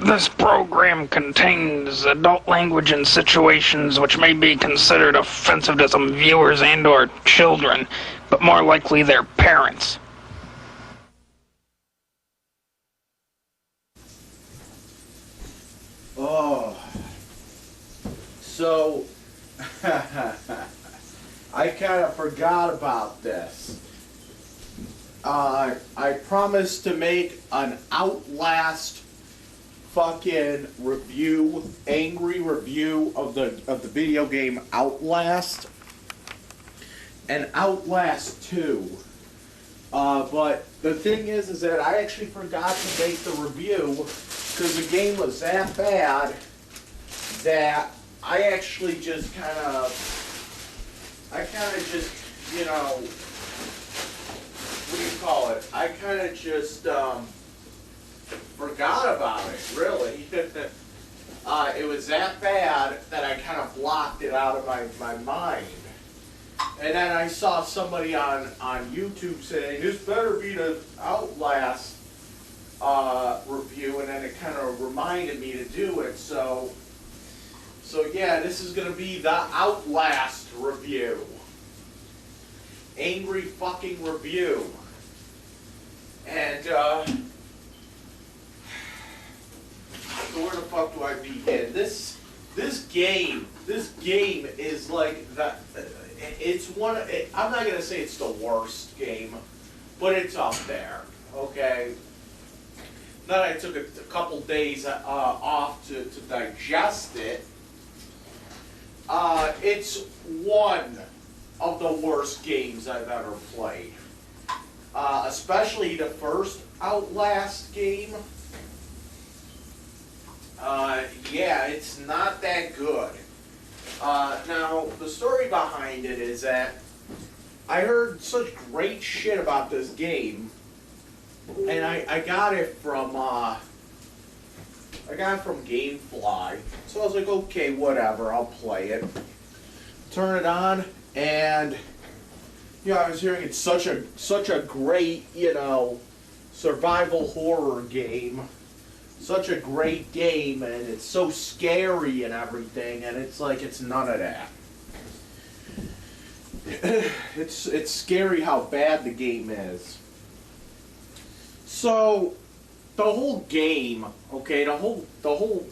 This program contains adult language and situations which may be considered offensive to some viewers and/or children, but more likely their parents. Oh. So, I kind of forgot about this. I promised to make an Outlast fucking review, angry review of the video game Outlast and Outlast 2. But the thing is that I actually forgot to make the review because the game was that bad that I actually just you know, what do you call it? I kind of just forgot about it, really. It was that bad that I kind of blocked it out of my mind. And then I saw somebody on YouTube saying, this better be the Outlast review, and then it kind of reminded me to do it. So yeah, this is going to be the Outlast review. Angry fucking review. And, so where the fuck do I begin? This game is like that. It's one. I'm not gonna say it's the worst game, but it's up there. Okay. Then I took a couple days off to digest it. It's one of the worst games I've ever played. Especially the first Outlast game. Yeah, it's not that good. Now, the story behind it is that I heard such great shit about this game, and I got it from GameFly. So I was like, okay, whatever, I'll play it. Turn it on, and I was hearing it's such a great, survival horror game. Such a great game, and it's so scary and everything, and it's like, it's none of that. It's scary how bad the game is. So, the whole game, okay, the whole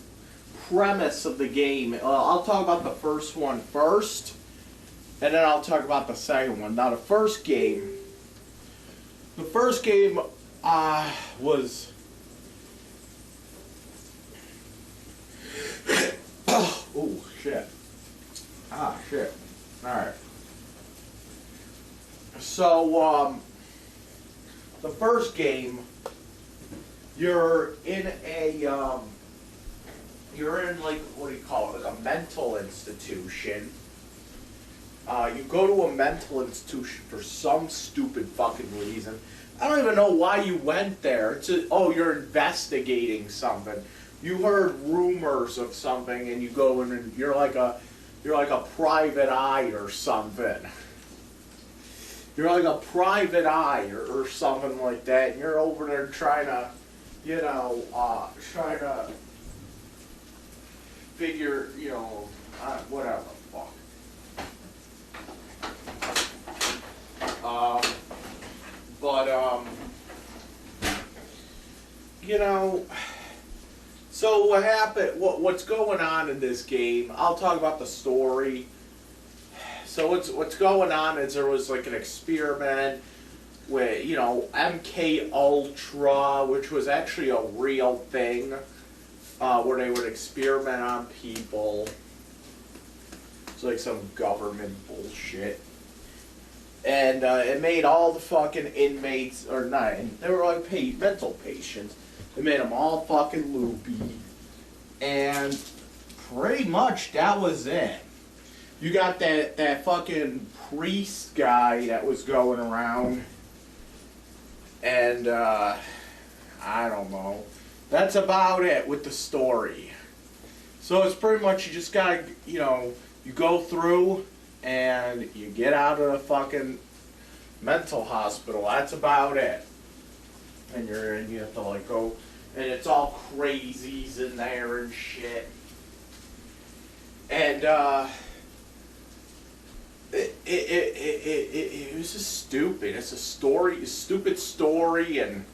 premise of the game, I'll talk about the first one first, and then I'll talk about the second one. Now, the first game was... Oh, shit. Shit. Alright. So, the first game, you're in like, what do you call it, like a mental institution. You go to a mental institution for some stupid fucking reason. I don't even know why you went there. You're investigating something. You heard rumors of something, and you go in, and you're like a private eye or something. You're like a private eye or something like that, and you're over there trying to figure, whatever the fuck. So what happened, what's going on in this game, I'll talk about the story. So what's going on is there was like an experiment with, MK Ultra, which was actually a real thing, where they would experiment on people. It's like some government bullshit. And it made all the fucking inmates, or not, they were like mental patients. It made them all fucking loopy. And pretty much that was it. You got that fucking priest guy that was going around. And, I don't know. That's about it with the story. So it's pretty much you just gotta, you go through and you get out of the fucking mental hospital. That's about it. And you have to like go and it's all crazies in there and shit. And it was just stupid. It's a stupid story, and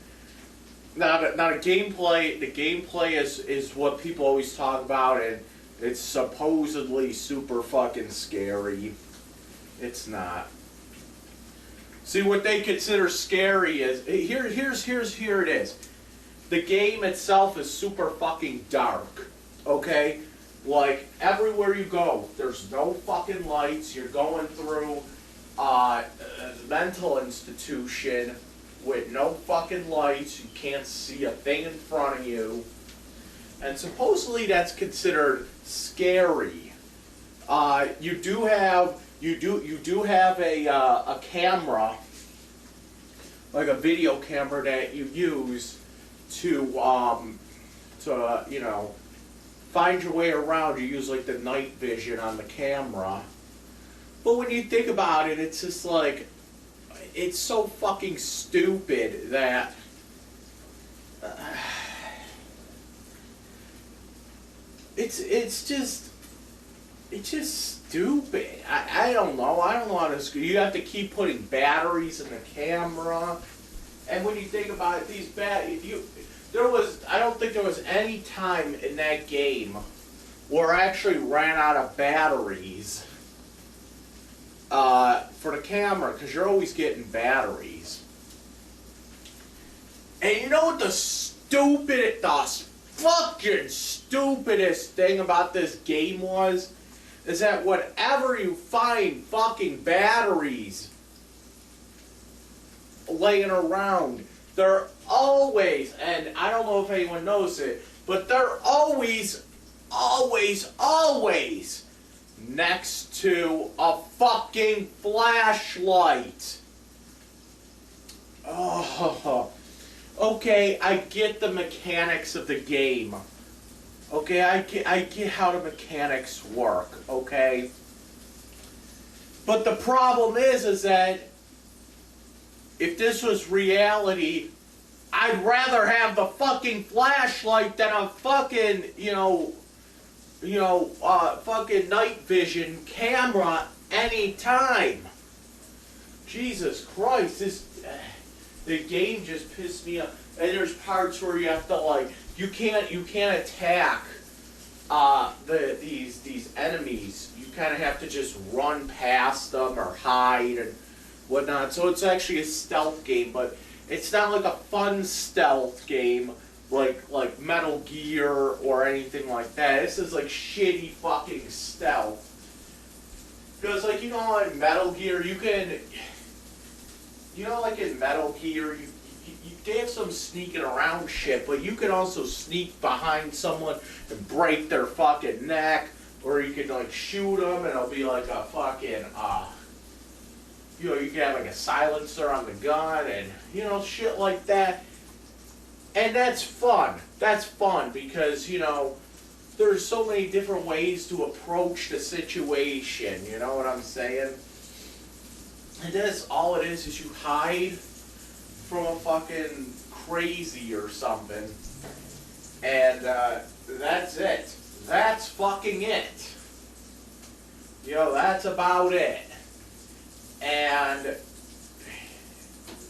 not a gameplay. The gameplay is what people always talk about, and it's supposedly super fucking scary. It's not. See, what they consider scary is here it is. The game itself is super fucking dark. Okay? Like, everywhere you go, there's no fucking lights. You're going through a mental institution with no fucking lights. You can't see a thing in front of you. And supposedly that's considered scary. You do have a camera, like a video camera that you use to you know, find your way around. You use like the night vision on the camera. But when you think about it, it's just like, it's so fucking stupid that it's just stupid. I don't know. I don't know how to. You have to keep putting batteries in the camera, and when you think about it, these I don't think there was any time in that game where I actually ran out of batteries for the camera, because you're always getting batteries. And you know what the fucking stupidest thing about this game was? Is that whenever you find fucking batteries laying around, they're always, and I don't know if anyone knows it, but they're always next to a fucking flashlight. Oh, okay, I get the mechanics of the game. Okay, I get how the mechanics work, okay? But the problem is that if this was reality, I'd rather have the fucking flashlight than a fucking, fucking night vision camera anytime. Jesus Christ, the game just pissed me off. And there's parts where you have to you can't attack these enemies. You kind of have to just run past them or hide and whatnot. So it's actually a stealth game, but it's not like a fun stealth game like Metal Gear or anything like that. This is like shitty fucking stealth. Because in Metal Gear you can, in Metal Gear they have some sneaking around shit, but you can also sneak behind someone and break their fucking neck, or you can shoot them and it'll be like a fucking you can have like a silencer on the gun and shit like that. And that's fun. That's fun because there's so many different ways to approach the situation. You know what I'm saying? And that's all it is you hide from a fucking crazy or something, and that's it. That's fucking it. That's about it. And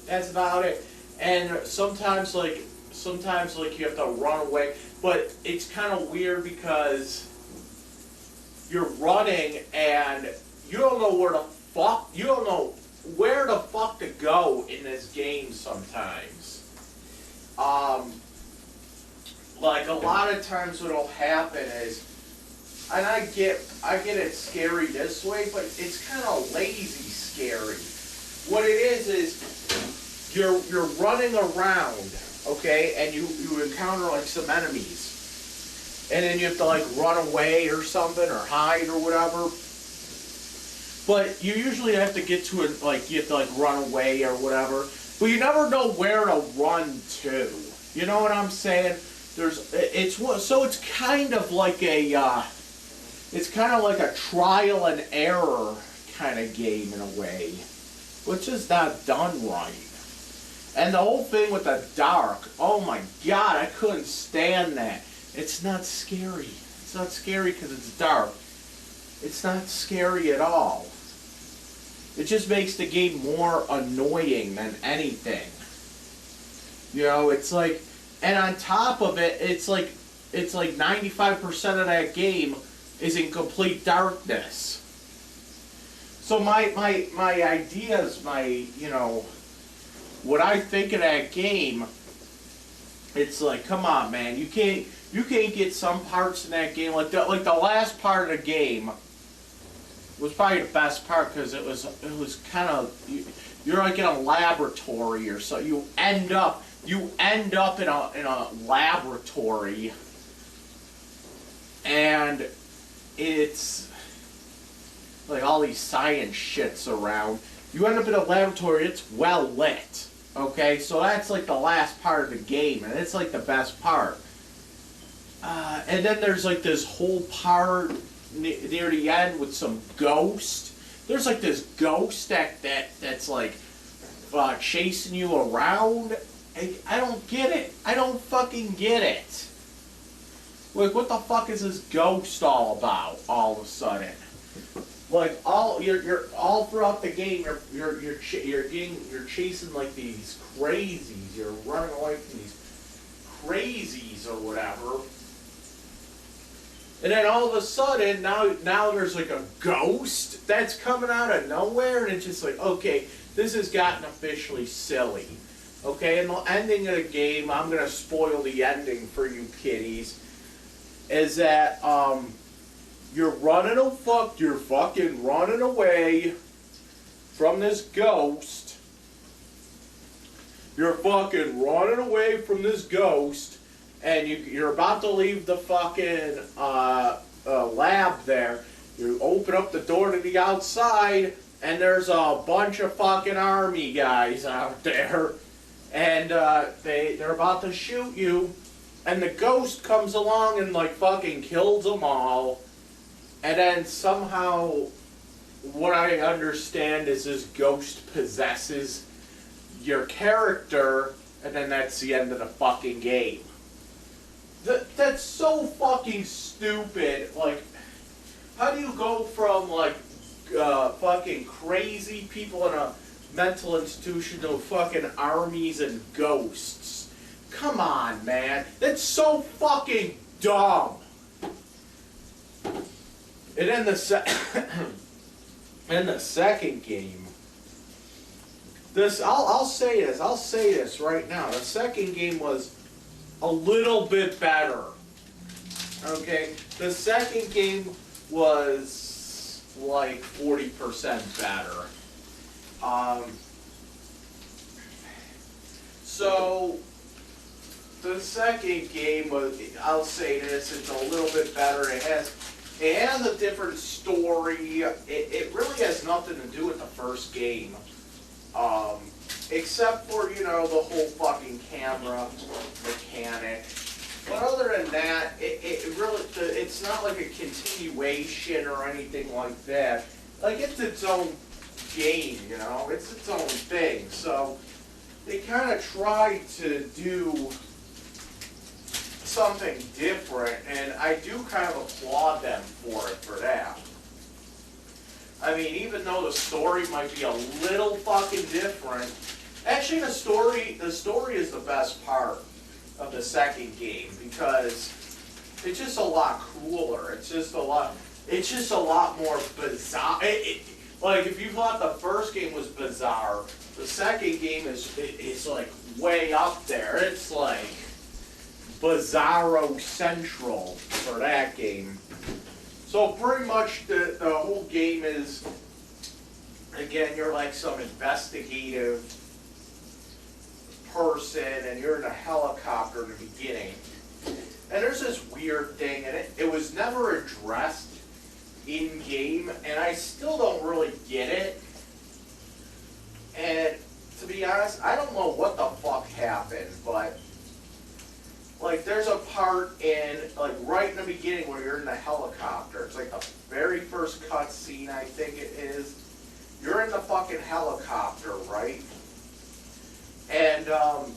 that's about it. And sometimes you have to run away, but it's kind of weird because you're running and you don't know where the fuck to go in this game sometimes. A lot of times what'll happen is, and I get it's scary this way, but it's kind of lazy scary. What it is you're running around, okay, and you encounter some enemies, and then you have to run away or something or hide or whatever. But you usually have to get to it, you have to run away or whatever. But you never know where to run to. You know what I'm saying? It's kind of like a trial and error kind of game in a way, which is not done right. And the whole thing with the dark, oh my god, I couldn't stand that. It's not scary. It's not scary because it's dark. It's not scary at all. It just makes the game more annoying than anything. You know, it's like, and on top of it, it's like 95% of that game is in complete darkness. So my ideas, you know, what I think of that game, it's like, come on, man, you can't get some parts in that game like the last part of the game was probably the best part because it was kind of, you're like in a laboratory or so. You end up in a laboratory, and it's like all these science shits around. You end up in a laboratory. It's well lit. Okay, so that's like the last part of the game, and it's like the best part. And then there's like this whole part near the end with some ghost. There's like this ghost that's like chasing you around. I don't get it. I don't fucking get it. Like, what the fuck is this ghost all about? All of a sudden, like you're all throughout the game, you're chasing like these crazies. You're running away from these crazies or whatever. And then all of a sudden, now there's like a ghost that's coming out of nowhere, and it's just like, okay, this has gotten officially silly. Okay, and the ending of the game, I'm gonna spoil the ending for you kiddies, is that you're fucking running away from this ghost. You're fucking running away from this ghost, and you're about to leave the fucking lab there. You open up the door to the outside, and there's a bunch of fucking army guys out there, and they're about to shoot you, and the ghost comes along and like fucking kills them all, and then somehow, what I understand is this ghost possesses your character, and then that's the end of the fucking game. That's so fucking stupid. Like, how do you go from like fucking crazy people in a mental institution to fucking armies and ghosts? Come on, man. That's so fucking dumb. And then the second game, I'll say this right now. The second game was a little bit better. Okay, the second game was like 40% better. So the second game was, I'll say this, it's a little bit better. It has a different story. It really has nothing to do with the first game. Except for, you know, the whole fucking camera mechanic. But other than that, it really, it's not like a continuation or anything like that. Like, it's its own game, you know? It's its own thing. So, they kind of tried to do something different, and I do kind of applaud them for it for that. I mean, even though the story might be a little fucking different, actually the story is the best part of the second game because it's just a lot cooler. It's just a lot more bizarre. Like, if you thought the first game was bizarre, the second game is like way up there. It's like Bizarro Central for that game. So pretty much the whole game is, again, you're like some investigative person, and you're in a helicopter in the beginning. And there's this weird thing, and it was never addressed in-game, and I still don't really get it. And to be honest, I don't know what the fuck happened, but like, there's a part in, like, right in the beginning where you're in the helicopter. It's like the very first cutscene, I think it is. You're in the fucking helicopter, right? And And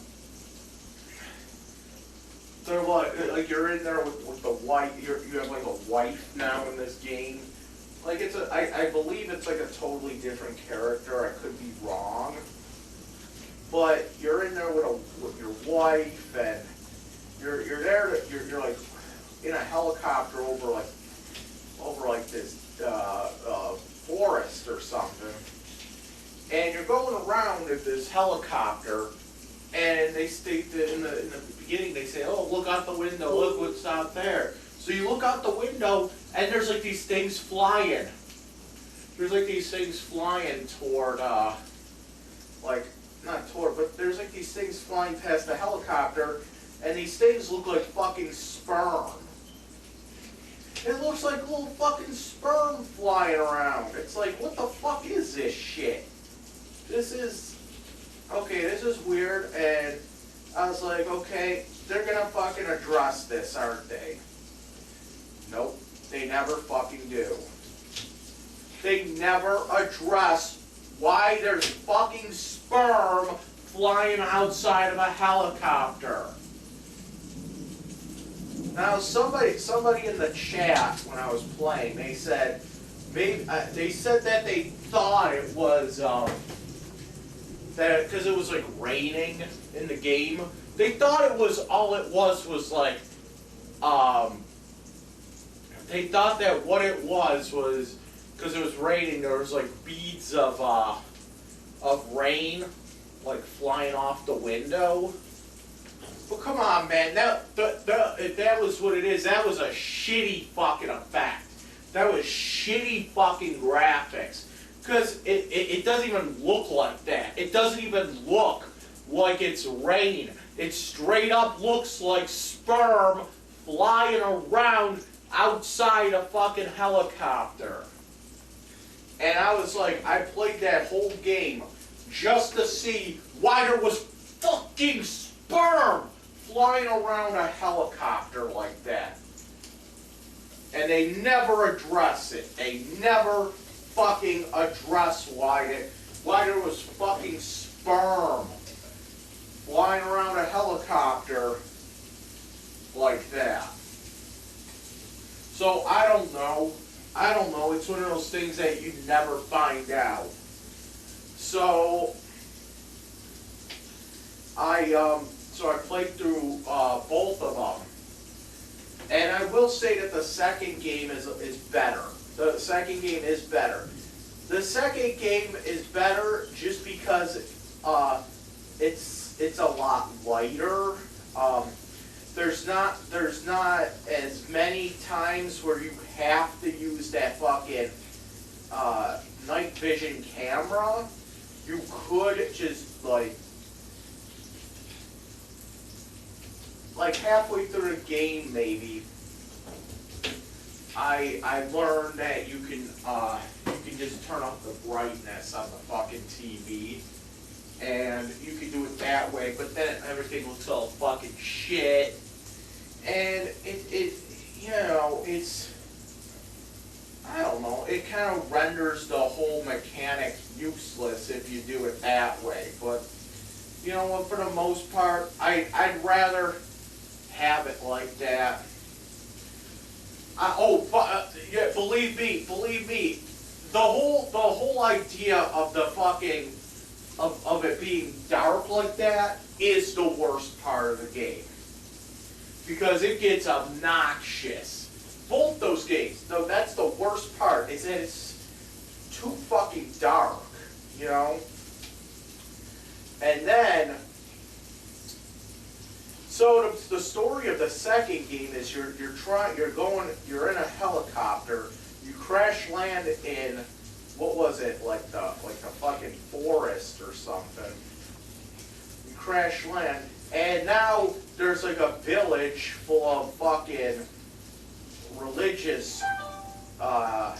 they're like you're in there with the wife. You have like a wife now in this game. Like I believe it's like a totally different character. I could be wrong, but you're in there with your wife, and you're there. You're like in a helicopter over like this forest or something, and you're going around in this helicopter. And they state that in the beginning, they say, "Oh, look out the window! Look what's out there." So you look out the window, and there's like these things flying. There's like these things flying toward, like not toward, but there's like these things flying past the helicopter, and these things look like fucking sperm. It looks like little fucking sperm flying around. It's like, what the fuck is this shit? This is. Okay, this is weird, and I was like, okay, they're gonna fucking address this, aren't they? Nope, they never fucking do. They never address why there's fucking sperm flying outside of a helicopter. Now, somebody in the chat when I was playing, they said, that they thought it was, that because it was like raining in the game, they thought it was like, they thought that what it was because it was raining. There was like beads of rain like flying off the window. But come on, man, if that was what it is, that was a shitty fucking effect. That was shitty fucking graphics. Because it doesn't even look like that. It doesn't even look like it's rain. It straight up looks like sperm flying around outside a fucking helicopter. And I was like, I played that whole game just to see why there was fucking sperm flying around a helicopter like that. And they never address it. They never fucking address why there was fucking sperm flying around a helicopter like that. So I don't know. It's one of those things that you never find out. So I played through both of them, and I will say that the second game is better. The second game is better. The second game is better just because it's a lot lighter. There's not as many times where you have to use that fucking night vision camera. You could just like halfway through the game maybe. I learned that you can just turn up the brightness on the fucking TV, and you can do it that way. But then everything looks all fucking shit, and it's I don't know. It kind of renders the whole mechanic useless if you do it that way. But you know what? For the most part, I'd rather have it like that. Yeah, believe me, the whole idea of the fucking of it being dark like that is the worst part of the game, because it gets obnoxious. Both those games, though, that's the worst part. Is that it's too fucking dark, you know. And then, so the story of the second game is you're in a helicopter, you crash land in, what was it, like the fucking forest or something. You crash land, and now there's like a village full of fucking religious, what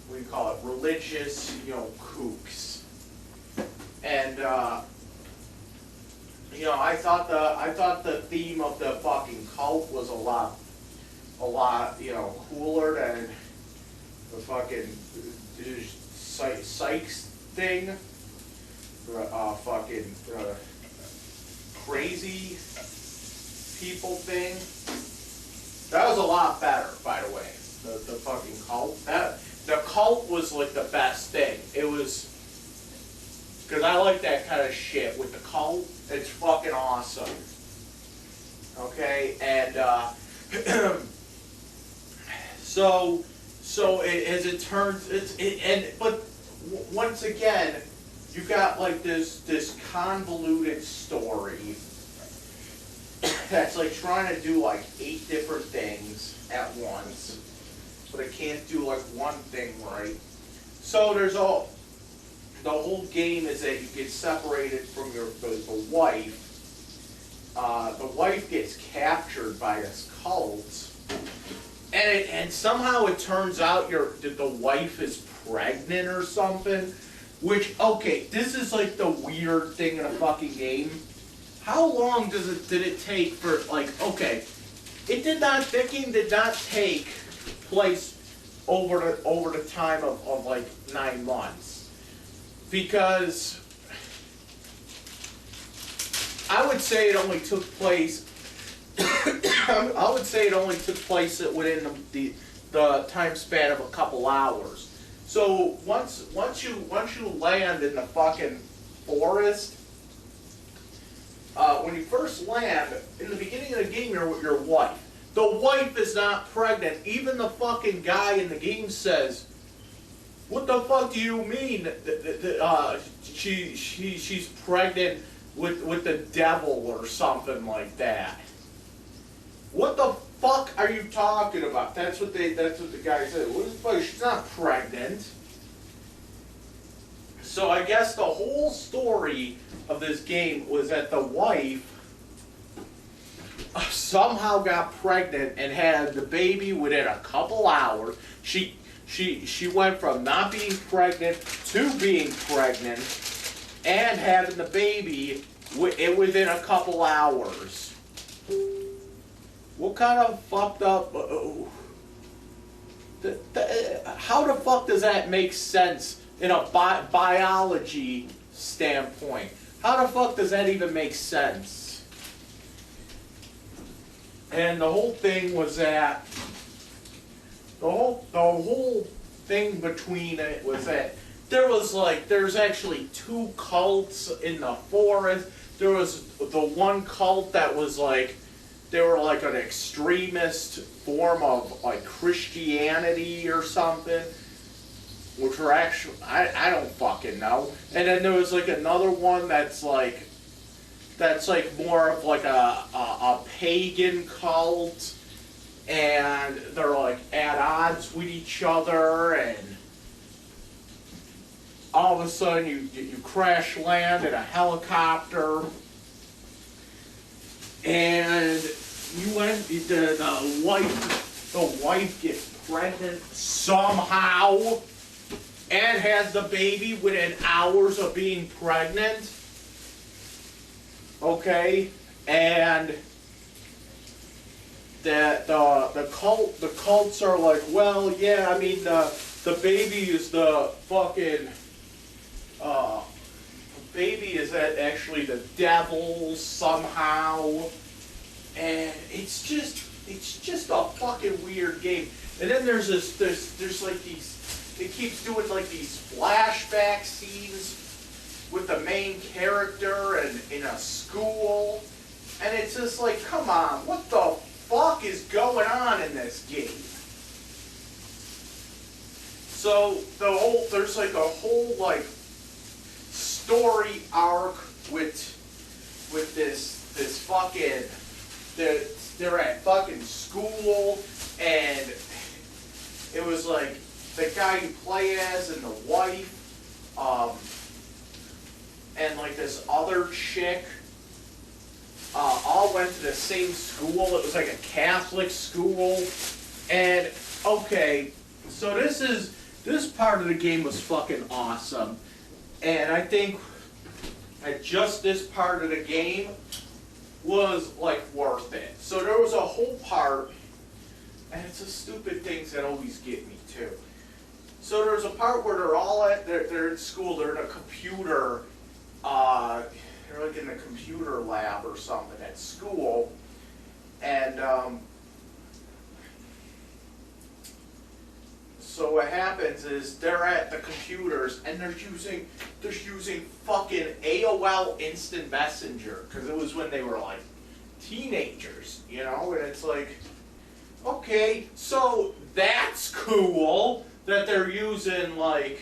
do you call it, religious, kooks. And I thought the theme of the fucking cult was a lot, cooler than the fucking Sykes thing. fucking crazy people thing. That was a lot better, by the way. The fucking cult. The cult was like the best thing. It was, because I like that kind of shit with the cult. It's fucking awesome. Okay, and so as it turns, but once again, you got like this convoluted story that's like trying to do like 8 different things at once, but it can't do like one thing right. So the whole game is that you get separated from the wife. The wife gets captured by this cult, and somehow it turns out that the wife is pregnant or something. Which, okay, this is like the weird thing in a fucking game. How long did it take for, like, okay, the game did not take place over the time of like 9 months. Because I would say it only took place within the time span of a couple hours. So once you land in the fucking forest, when you first land, in the beginning of the game, you're with your wife. The wife is not pregnant. Even the fucking guy in the game says, "What the fuck do you mean? She's pregnant with the devil or something like that." What the fuck are you talking about? That's what the guy said. What the fuck? She's not pregnant. So I guess the whole story of this game was that the wife somehow got pregnant and had the baby within a couple hours. She went from not being pregnant to being pregnant and having the baby within a couple hours. What kind of fucked up... how the fuck does that make sense in a biology standpoint? How the fuck does that even make sense? And the whole thing was that... The whole thing between it was that there's actually 2 cults in the forest. There was the one cult that was like... They were like an extremist form of like Christianity or something, which were actually, I don't fucking know. And then there was like another one that's like more of like a pagan cult, and they're like at odds with each other, and all of a sudden you crash land in a helicopter. And the wife gets pregnant somehow and has the baby within hours of being pregnant. Okay, and the cults are like, well, yeah, I mean the baby is the fucking baby is actually the devil somehow, and it's just a fucking weird game. And then there's like these, it keeps doing like these flashback scenes with the main character and in a school, and it's just like, come on, what the fuck is going on in this game? So there's like a whole like story arc with this fucking, they're at fucking school, and it was like the guy you play as and the wife, and like this other chick, all went to the same school. It was like a Catholic school, and okay, so this part of the game was fucking awesome. And I think that just this part of the game was like worth it. So there was a whole part, and it's the stupid things that always get me too. So there's a part where they're all they're in school, they're in a computer they're like in the computer lab or something at school, and so what happens is they're at the computers and they're using fucking AOL Instant Messenger, because it was when they were like teenagers, you know, and it's like, okay, so that's cool that they're using like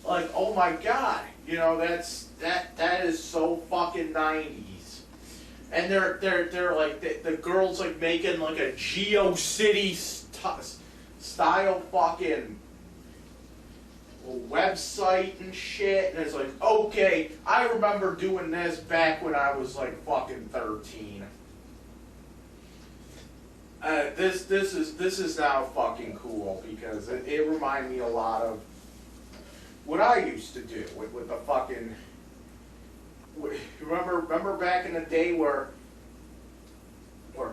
oh my god, you know, that is so fucking 90s. And they're like the girls like making like a GeoCity style fucking website and shit, and it's like, okay, I remember doing this back when I was like fucking 13. This is now fucking cool, because it reminded me a lot of what I used to do with the fucking. Remember back in the day where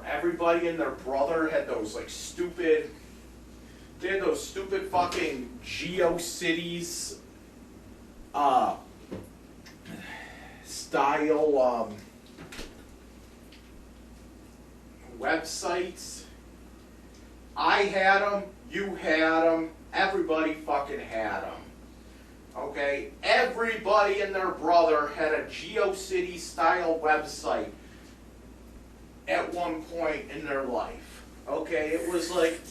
everybody and their brother had those like stupid. They had those stupid fucking GeoCities style websites. I had them, you had them, everybody fucking had them. Okay? Everybody and their brother had a GeoCity style website at one point in their life. Okay? It was like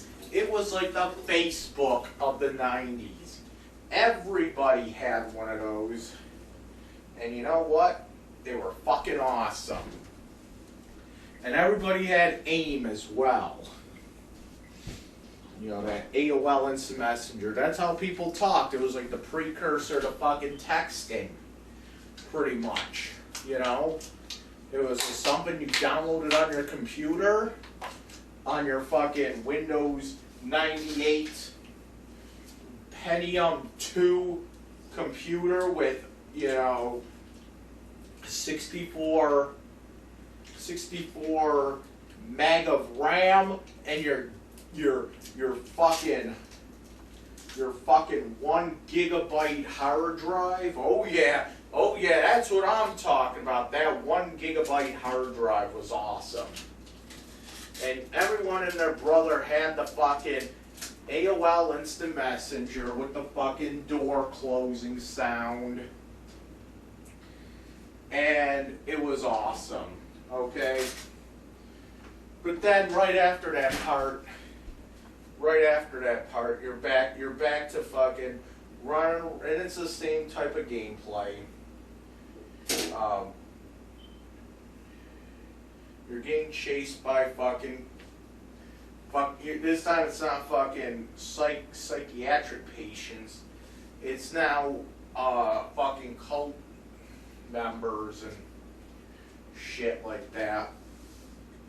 the Facebook of the 90s. Everybody had one of those. And you know what? They were fucking awesome. And everybody had AIM as well. You know, that AOL Instant Messenger. That's how people talked. It was like the precursor to fucking texting. Pretty much. You know? It was something you downloaded on your computer. On your fucking Windows 98 Pentium 2 computer with, you know, 64 meg of RAM, and your fucking 1 gigabyte hard drive. Oh yeah, that's what I'm talking about. That 1 gigabyte hard drive was awesome. And everyone and their brother had the fucking AOL Instant Messenger with the fucking door closing sound. And it was awesome, okay? But then right after that part, you're back to fucking running, and it's the same type of gameplay. You're getting chased by this time it's not fucking psychiatric patients. It's now fucking cult members and shit like that.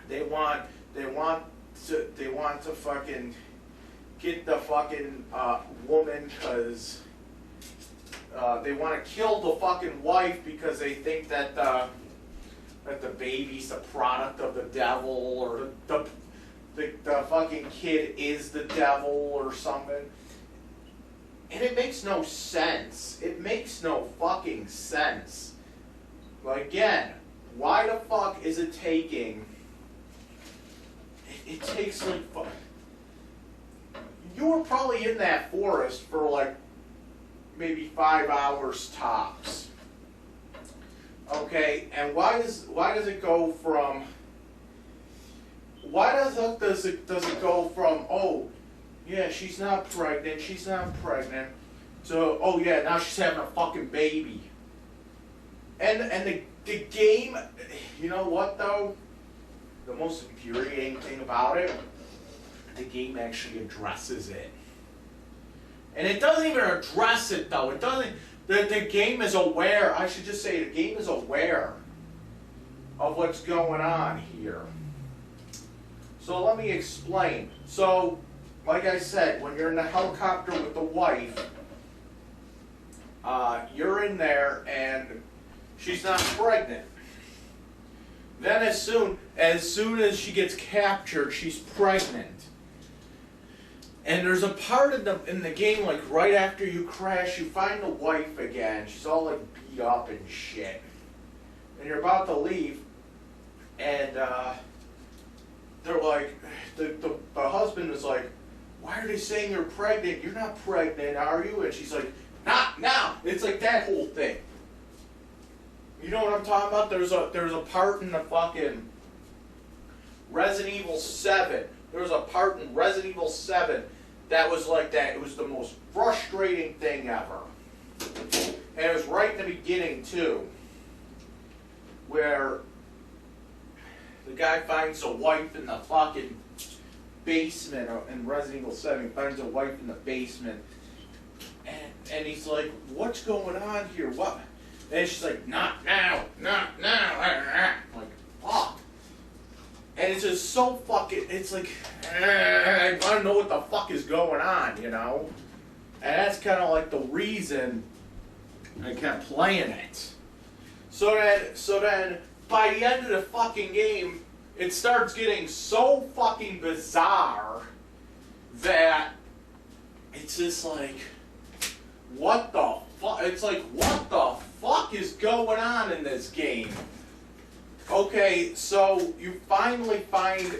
They want to fucking get the fucking woman, because they want to kill the fucking wife, because they think that the baby's the product of the devil, or the fucking kid is the devil or something. And it makes no sense. It makes no fucking sense. But again, why the fuck is it taking... It takes like... You were probably in that forest for like maybe 5 hours tops. Okay, and why does it go from... Why does it go from, oh, yeah, she's not pregnant, to, oh yeah, now she's having a fucking baby. And the game, you know what though? The most infuriating thing about it, the game actually addresses it. And it doesn't even address it though. It doesn't, the game is aware, I should just say the game is aware of what's going on here. So let me explain. So, like I said, when you're in the helicopter with the wife, you're in there and she's not pregnant. Then as soon as she gets captured, she's pregnant. And there's a part in the game, like right after you crash, you find the wife again. She's all like beat up and shit. And you're about to leave, and they're like, the husband is like, why are they saying you're pregnant? You're not pregnant, are you? And she's like, not now. It's like that whole thing. You know what I'm talking about? There's a part in the fucking Resident Evil 7. There was a part in Resident Evil 7 that was like that. It was the most frustrating thing ever. And it was right in the beginning, too, where the guy finds a wife in the fucking basement in Resident Evil 7. He finds a wife in the basement. And he's like, what's going on here? What? And she's like, not now, not now. I'm like, fuck. And it's just so fucking, it's like, I want to know what the fuck is going on, you know? And that's kind of like the reason I kept playing it. So then, by the end of the fucking game, it starts getting so fucking bizarre that it's just like, what the fuck? It's like, what the fuck is going on in this game? Okay, so you finally find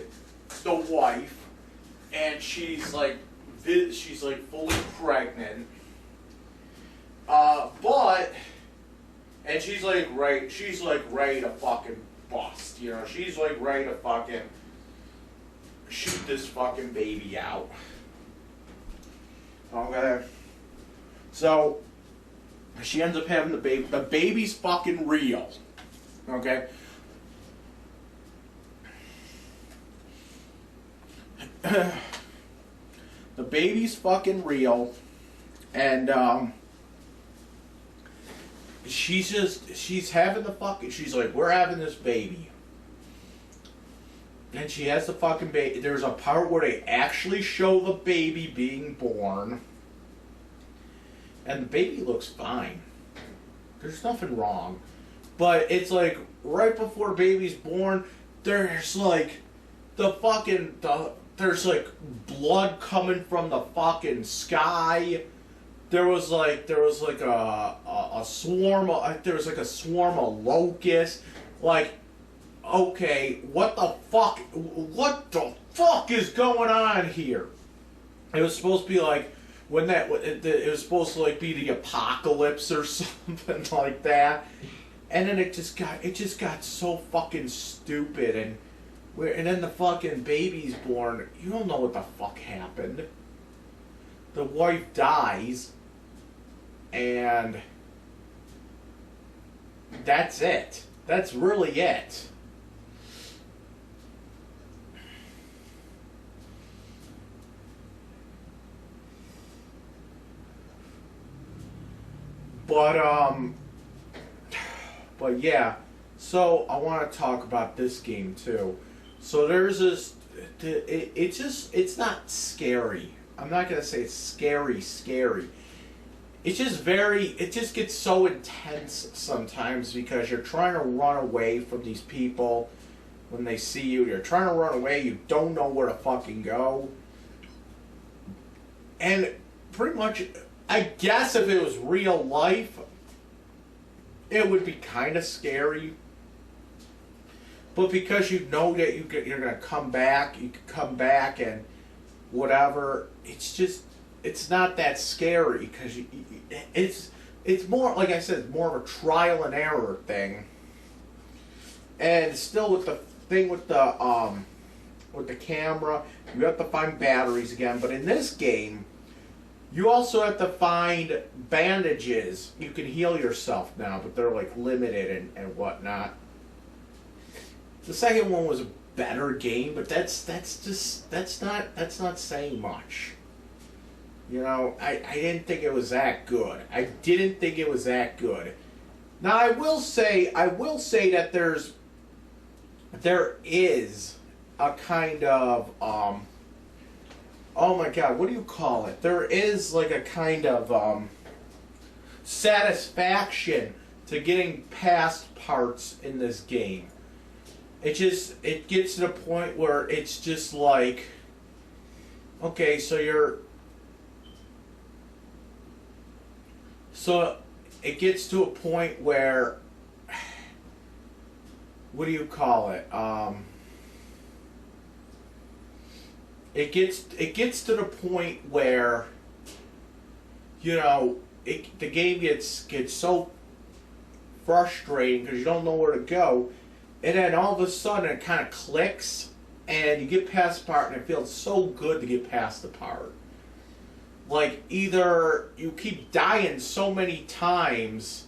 the wife, and she's like fully pregnant. And she's like ready to fucking bust, you know? She's like ready to fucking shoot this fucking baby out. Okay. So she ends up having the baby. The baby's fucking real. Okay. The baby's fucking real, and she's having the fucking, she's like, we're having this baby, and she has the fucking baby. There's a part where they actually show the baby being born, and the baby looks fine. There's nothing wrong, but it's like right before baby's born, there's like there's like blood coming from the fucking sky. There was like a swarm of locusts. Like, okay, what the fuck is going on here? It was supposed to be like it was supposed to like be the apocalypse or something like that, and then it just got so fucking stupid. And then the fucking baby's born. You don't know what the fuck happened. The wife dies, and that's it. That's really it. But yeah. So I want to talk about this game too. So there's this, it's not scary. I'm not going to say it's scary. It's just it just gets so intense sometimes because you're trying to run away from these people when they see you. You're trying to run away, you don't know where to fucking go. And pretty much, I guess if it was real life, it would be kind of scary. But because you know that you're going to come back, you can come back and whatever, it's not that scary because it's more, like I said, more of a trial and error thing. And still with the thing with the camera, you have to find batteries again. But in this game, you also have to find bandages. You can heal yourself now, but they're like limited and whatnot. The second one was a better game, but that's not saying much. You know, I didn't think it was that good. Now I will say that there is a kind of oh my god, what do you call it? There is like a kind of satisfaction to getting past parts in this game. It gets to the point where it's just like okay, so it gets to a point where, what do you call it? It gets to the point where, the game gets so frustrating because you don't know where to go, and then all of a sudden it kind of clicks, and you get past the part, and it feels so good to get past the part. Like, either you keep dying so many times,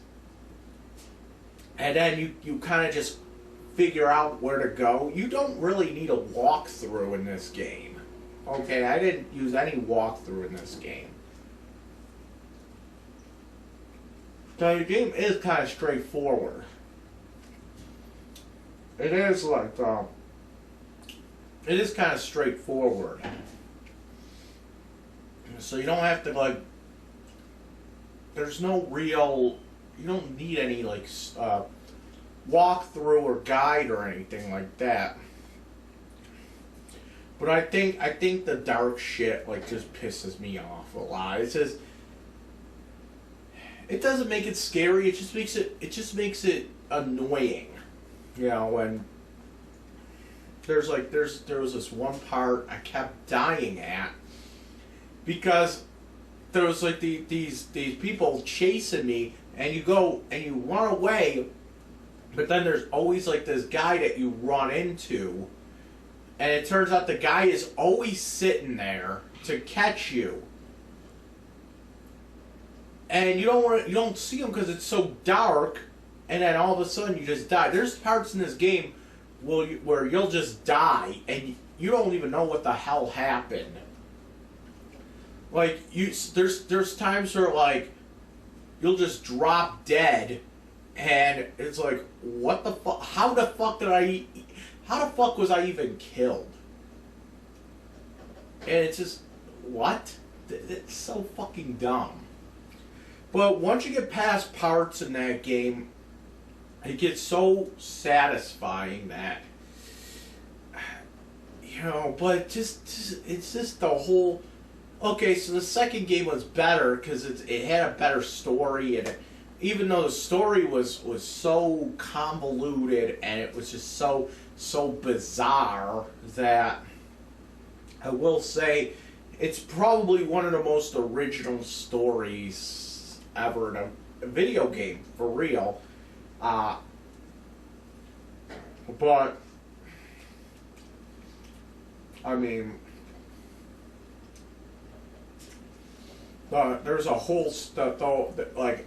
and then you kind of just figure out where to go. You don't really need a walkthrough in this game. Okay, I didn't use any walkthrough in this game. So the game is kind of straightforward. It is like, it is kind of straightforward. So you don't have to, like, there's no real, you don't need any, like, walkthrough or guide or anything like that. But I think the dark shit, like, just pisses me off a lot. It's just, it doesn't make it scary. It just makes it annoying. When there was this one part I kept dying at because there was like these people chasing me, and you go and you run away, but then there's always like this guy that you run into, and it turns out the guy is always sitting there to catch you. And you don't see him because it's so dark, and then all of a sudden you just die. There's parts in this game where you'll just die, and you don't even know what the hell happened. Like, there's times where, like, you'll just drop dead, and it's like, what the fuck? How the fuck was I even killed? And it's just, what? It's so fucking dumb. But once you get past parts in that game, it gets so satisfying that, but it's just the whole. Okay, so the second game was better because it had a better story, and even though the story was so convoluted and it was just so bizarre, that I will say it's probably one of the most original stories ever in a video game, for real. But I mean, there's a whole stuff though that, like,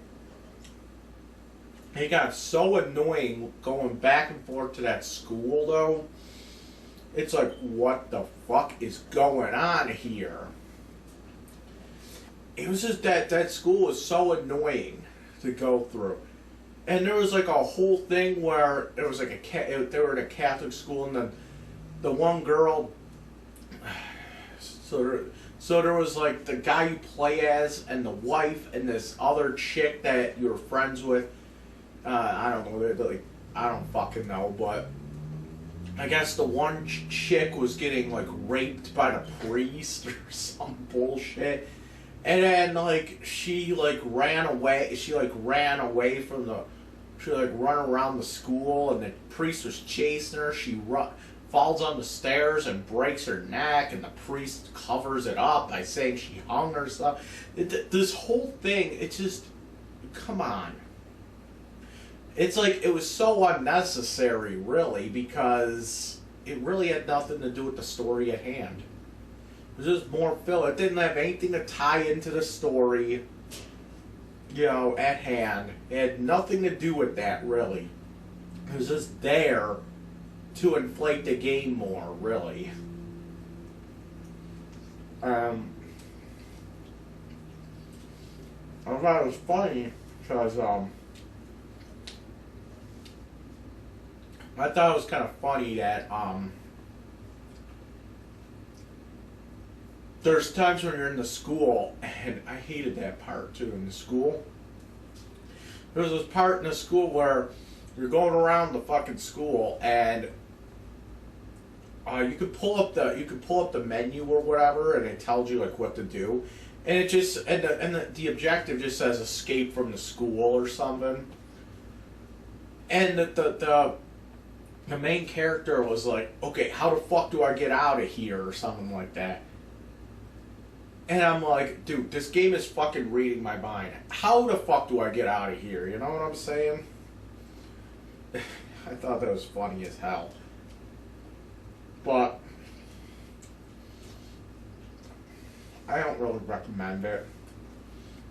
it got so annoying going back and forth to that school though. It's like, what the fuck is going on here? It was just that school was so annoying to go through. And there was like a whole thing where there was like they were in a Catholic school, and then the one girl, so there was like the guy you play as, and the wife, and this other chick that you were friends with. I don't know, like, I don't fucking know, but I guess the one chick was getting like raped by the priest or some bullshit. And then, like, she ran away from the, she run around the school, and the priest was chasing her. She falls on the stairs and breaks her neck, and the priest covers it up by saying she hung herself. This whole thing, it's just, come on. It's like, it was so unnecessary, really, because it really had nothing to do with the story at hand. It was just more filler. It didn't have anything to tie into the story, at hand. It had nothing to do with that, really. It was just there to inflate the game more, really. I thought it was funny because I thought it was kind of funny that there's times when you're in the school, and I hated that part too, in the school. There was this part in the school where you're going around the fucking school, and you could pull up the menu or whatever, and it tells you like what to do, and it just the objective just says escape from the school or something, and the main character was like, okay, how the fuck do I get out of here or something like that. And I'm like, dude, this game is fucking reading my mind. How the fuck do I get out of here? You know what I'm saying? I thought that was funny as hell. But I don't really recommend it.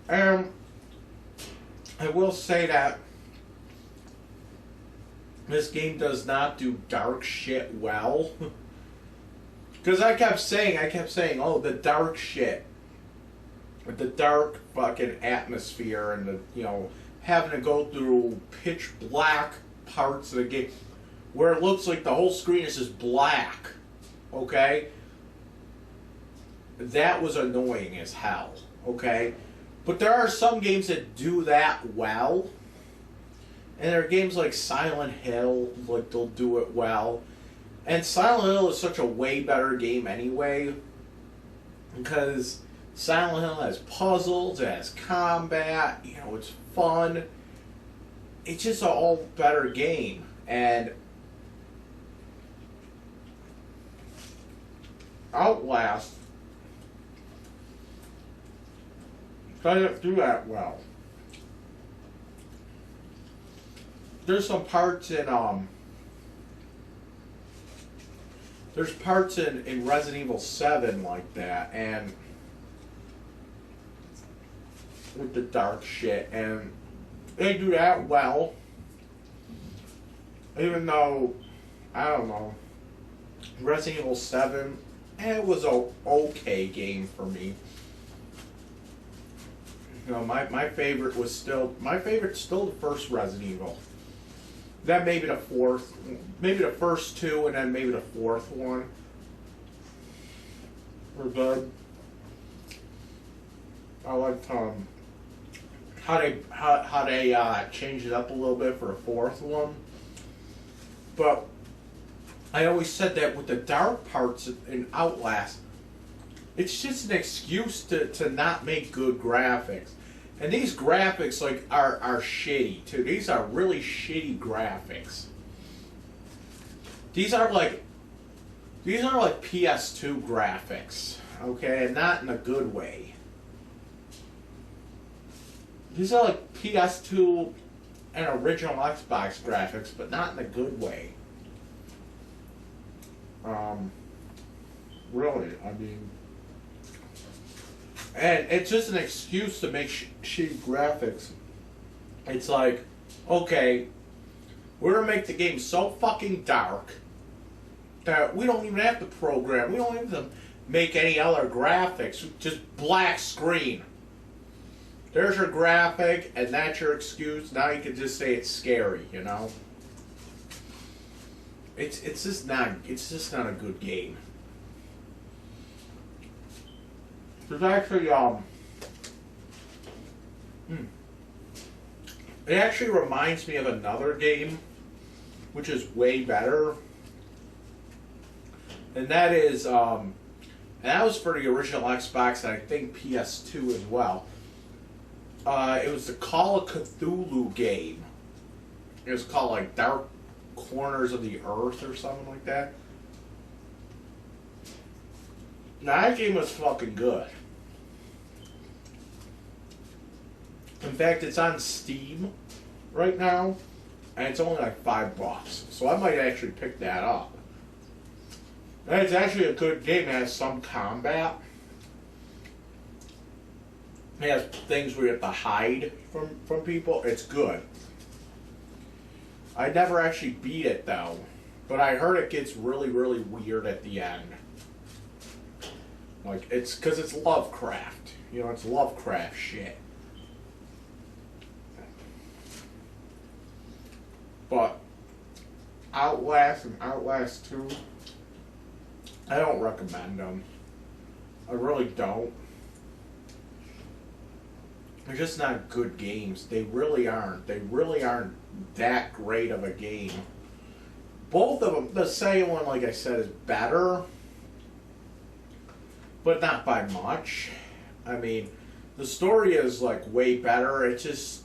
I will say that this game does not do dark shit well. Because I kept saying, oh, the dark shit. The dark fucking atmosphere and having to go through pitch black parts of the game where it looks like the whole screen is just black. Okay? That was annoying as hell. Okay? But there are some games that do that well. And there are games like Silent Hill, like they'll do it well. And Silent Hill is such a way better game anyway, because Silent Hill has puzzles, it has combat, it's fun. It's just an all better game. And Outlast doesn't do that well. There's some parts in Resident Evil 7 like that, and with the dark shit, and they do that well. Even though, I don't know, Resident Evil 7, it was an okay game for me. My favorite's still the first Resident Evil. Then maybe the fourth, maybe the first two, and then maybe the fourth one were good. I liked how they changed it up a little bit for the fourth one. But I always said that with the dark parts in Outlast, it's just an excuse to not make good graphics. And these graphics are shitty too. These are really shitty graphics. These are like PS2 graphics, okay, and not in a good way. These are like PS2 and original Xbox graphics, but not in a good way. Really, I mean. And it's just an excuse to make shitty graphics. It's like, okay, we're going to make the game so fucking dark that we don't even have to program. We don't have to make any other graphics. Just black screen. There's your graphic, and that's your excuse. Now you can just say it's scary, It's just not a good game. There's actually, it actually reminds me of another game, which is way better. And that is, and that was for the original Xbox and I think PS2 as well. It was the Call of Cthulhu game. It was called like Dark Corners of the Earth or something like that. Now, that game was fucking good. In fact, it's on Steam right now, and it's only like $5, so I might actually pick that up. And it's actually a good game. It has some combat. It has things where you have to hide from people. It's good. I never actually beat it though, but I heard it gets really, really weird at the end. Like, it's because it's Lovecraft. It's Lovecraft shit. But Outlast and Outlast 2, I don't recommend them. I really don't. They're just not good games. They really aren't. They really aren't that great of a game. both of them, the second one, like I said, is better, but not by much. I mean, the story is like way better. It just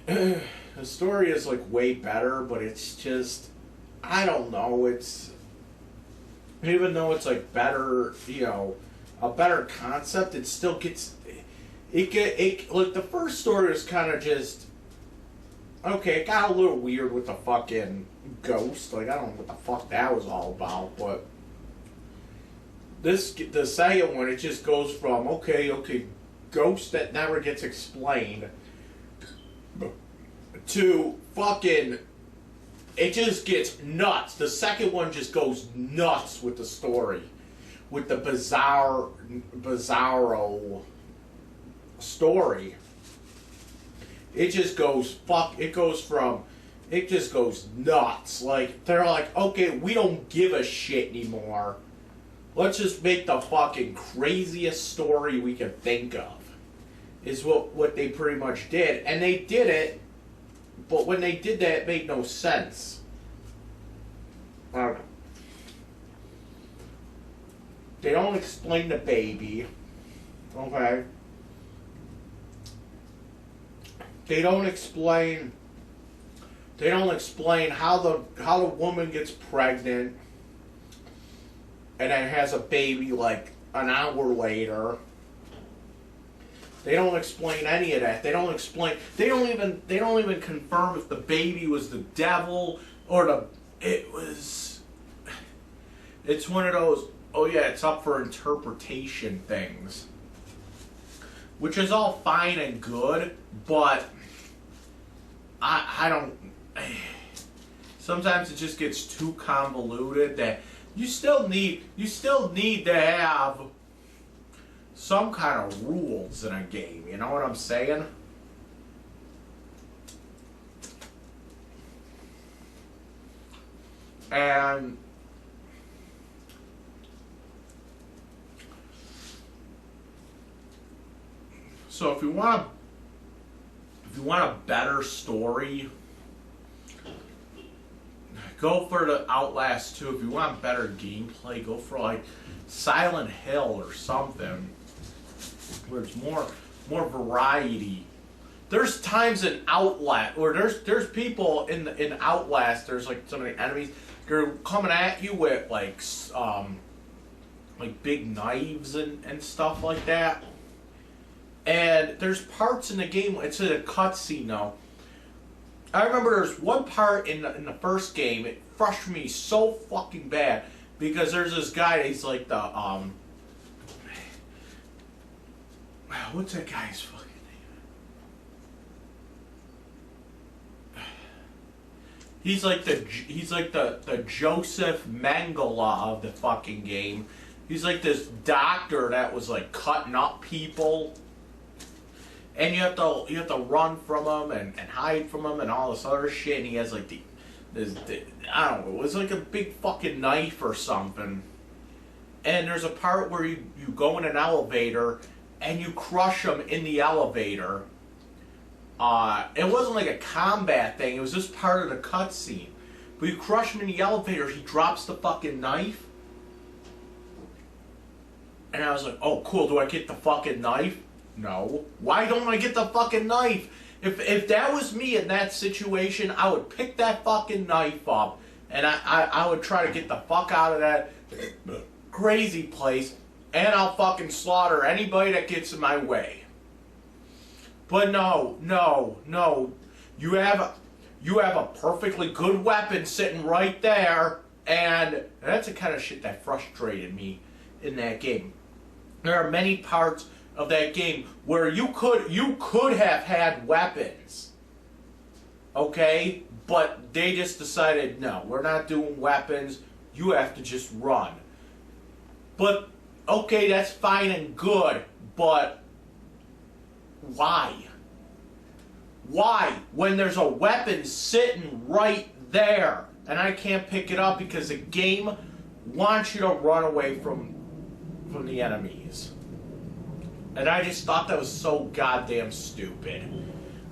the story is like way better, but it's just, I don't know. It's, even though it's like better, you know, a better concept, it still gets like the first story was kind of just okay. It got a little weird with the fucking ghost. Like, I don't know what the fuck that was all about, but the second one, it just goes from okay, ghost that never gets explained to fucking, it just gets nuts. The second one just goes nuts with the story, with the bizarro story. It just goes it just goes nuts. Like, they're like, okay, we don't give a shit anymore. Let's just make the fucking craziest story we can think of. Is what they pretty much did. And they did it, but when they did that, it made no sense. I don't know. They don't explain the baby. Okay. They don't explain how the woman gets pregnant and then has a baby like an hour later. They don't explain any of that. They don't even confirm if the baby was the devil or it's one of those, oh yeah, it's up for interpretation things. Which is all fine and good, but I don't, sometimes it just gets too convoluted that you still need to have some kind of rules in a game, you know what I'm saying? And so if you want a better story, go for the Outlast 2. If you want better gameplay, go for like Silent Hill or something where it's more variety. There's times in Outlast, or there's people in Outlast. There's like some of the enemies, they're coming at you with like big knives and stuff like that. And there's parts in the game. It's in a cutscene now. I remember there's one part in the first game. It frustrated me so fucking bad because there's this guy. He's like the what's that guy's fucking name? He's like the Joseph Mengele of the fucking game. He's like this doctor that was like cutting up people. And you have to run from him and hide from him and all this other shit. And he has like I don't know, it was like a big fucking knife or something. And there's a part where you go in an elevator and you crush him in the elevator. It wasn't like a combat thing. It was just part of the cutscene. But you crush him in the elevator. He drops the fucking knife. And I was like, oh cool, do I get the fucking knife? No. Why don't I get the fucking knife? If that was me in that situation, I would pick that fucking knife up and I would try to get the fuck out of that crazy place, and I'll fucking slaughter anybody that gets in my way. But no. You have a perfectly good weapon sitting right there, and that's the kind of shit that frustrated me in that game. There are many parts of that game where you could have had weapons, okay, but they just decided, no, we're not doing weapons, you have to just run. But okay, that's fine and good, but why when there's a weapon sitting right there and I can't pick it up because the game wants you to run away from the enemies? And I just thought that was so goddamn stupid.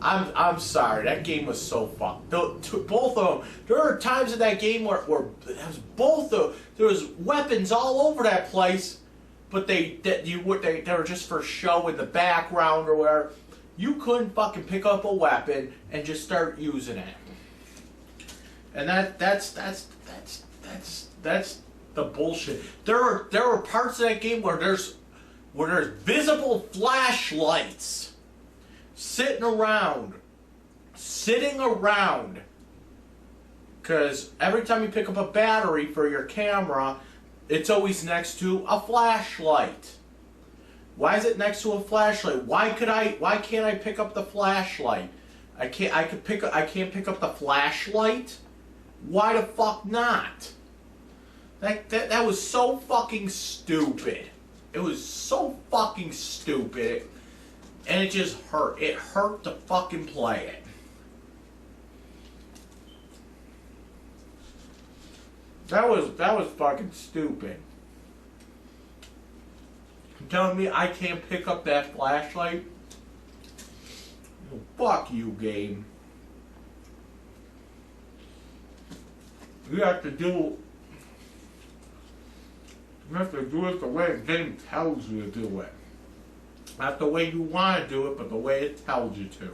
I'm sorry. That game was so fucked. Both of them. There were times in that game where there was there was weapons all over that place, but they were just for show in the background or where you couldn't fucking pick up a weapon and just start using it. And that's the bullshit. There were parts of that game where there's visible flashlights sitting around, because every time you pick up a battery for your camera, it's always next to a flashlight. Why is it next to a flashlight? Why can't I pick up the flashlight? I can't pick up the flashlight? Why the fuck not? That was so fucking stupid. It was so fucking stupid. And it just hurt. It hurt to fucking play it. That was fucking stupid. You telling me I can't pick up that flashlight? Well, fuck you, game. You have to do it the way the game tells you to do it. Not the way you want to do it, but the way it tells you to.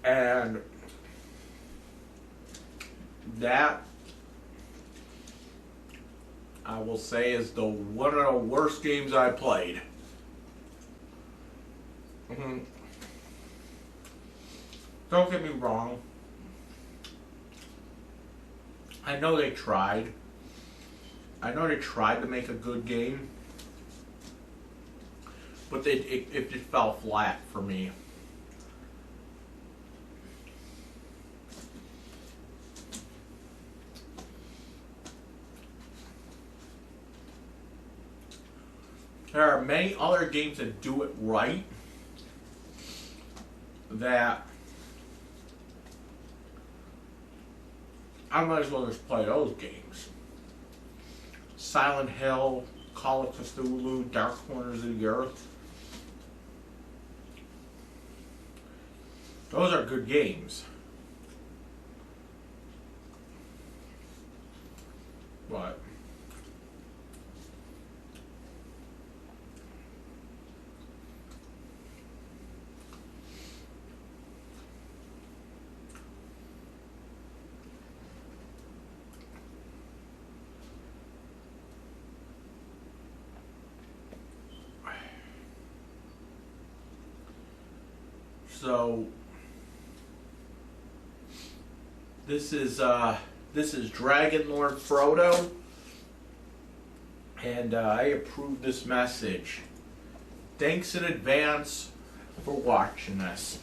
And that, I will say, is one of the worst games I played. Don't get me wrong. I know they tried. I know they tried to make a good game, but it just fell flat for me. There are many other games that do it right that I might as well just play those games. Silent Hill, Call of Cthulhu, Dark Corners of the Earth. Those are good games. But so this is Dragon Lord Frodo, and I approve this message. Thanks in advance for watching this.